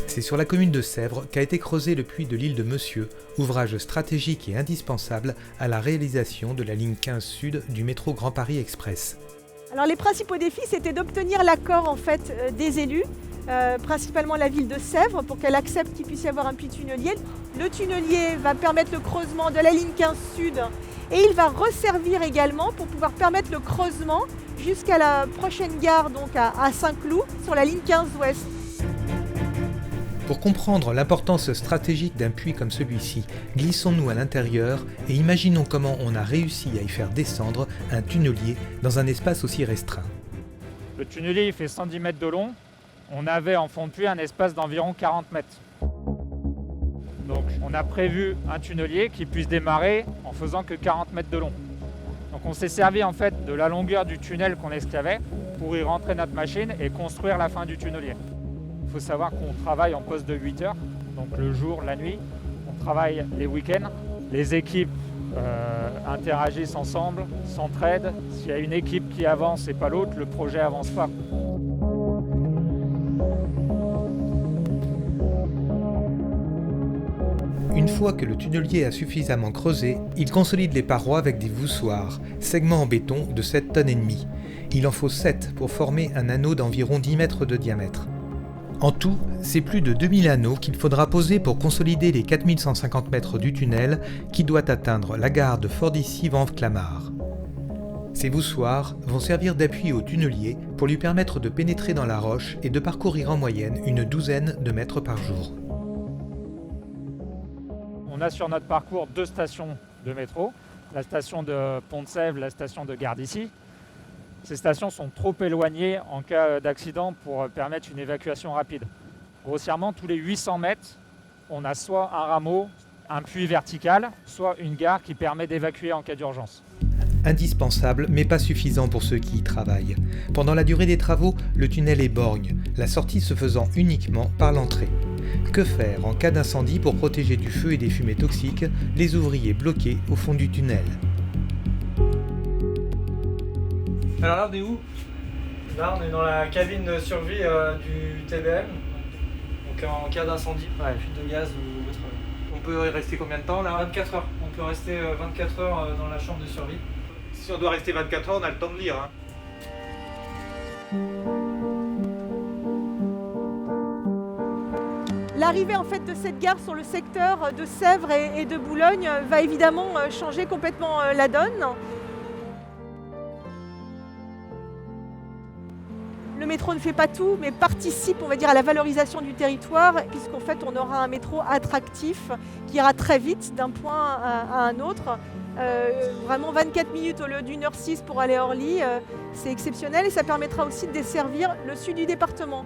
C'est sur la commune de Sèvres qu'a été creusé le puits de l'île de Monsieur, ouvrage stratégique et indispensable à la réalisation de la ligne 15 Sud du métro Grand Paris Express. Alors les principaux défis, c'était d'obtenir l'accord des élus, principalement la ville de Sèvres, pour qu'elle accepte qu'il puisse y avoir un puits tunnelier. Le tunnelier va permettre le creusement de la ligne 15 Sud et il va resservir également pour pouvoir permettre le creusement jusqu'à la prochaine gare, donc à Saint-Cloud, sur la ligne 15 Ouest. Pour comprendre l'importance stratégique d'un puits comme celui-ci, glissons-nous à l'intérieur et imaginons comment on a réussi à y faire descendre un tunnelier dans un espace aussi restreint. Le tunnelier il fait 110 mètres de long. On avait en fond de puits un espace d'environ 40 mètres. Donc on a prévu un tunnelier qui puisse démarrer en faisant que 40 mètres de long. Donc on s'est servi en fait de la longueur du tunnel qu'on excavait pour y rentrer notre machine et construire la fin du tunnelier. Il faut savoir qu'on travaille en poste de 8 heures, donc le jour, la nuit. On travaille les week-ends. Les équipes interagissent ensemble, s'entraident. S'il y a une équipe qui avance et pas l'autre, le projet avance pas. Une fois que le tunnelier a suffisamment creusé, il consolide les parois avec des voussoirs, segments en béton de 7,5 tonnes. Il en faut 7 pour former un anneau d'environ 10 mètres de diamètre. En tout, c'est plus de 2000 anneaux qu'il faudra poser pour consolider les 4150 mètres du tunnel qui doit atteindre la gare de Fordissy-Vanves-Clamart. Ces voussoirs vont servir d'appui au tunnelier pour lui permettre de pénétrer dans la roche et de parcourir en moyenne une douzaine de mètres par jour. On a sur notre parcours 2 stations de métro, la station de Pont-de-Sèvres, la station de Gare d'Issy. Ces stations sont trop éloignées en cas d'accident pour permettre une évacuation rapide. Grossièrement, tous les 800 mètres, on a soit un rameau, un puits vertical, soit une gare qui permet d'évacuer en cas d'urgence. Indispensable, mais pas suffisant pour ceux qui y travaillent. Pendant la durée des travaux, le tunnel est borgne, la sortie se faisant uniquement par l'entrée. Que faire en cas d'incendie pour protéger du feu et des fumées toxiques les ouvriers bloqués au fond du tunnel? Alors là on est où? Là on est dans la cabine de survie du TBM, donc en cas d'incendie, fuite de gaz ou autre. On peut y rester combien de temps là? 24 heures, on peut rester 24 heures dans la chambre de survie. Si on doit rester 24 heures, on a le temps de lire. L'arrivée de cette gare sur le secteur de Sèvres et de Boulogne va évidemment changer complètement la donne. Le métro ne fait pas tout, mais participe, à la valorisation du territoire, puisqu'en fait, on aura un métro attractif qui ira très vite d'un point à un autre. Vraiment 24 minutes au lieu d'1h06 pour aller à Orly, c'est exceptionnel et ça permettra aussi de desservir le sud du département.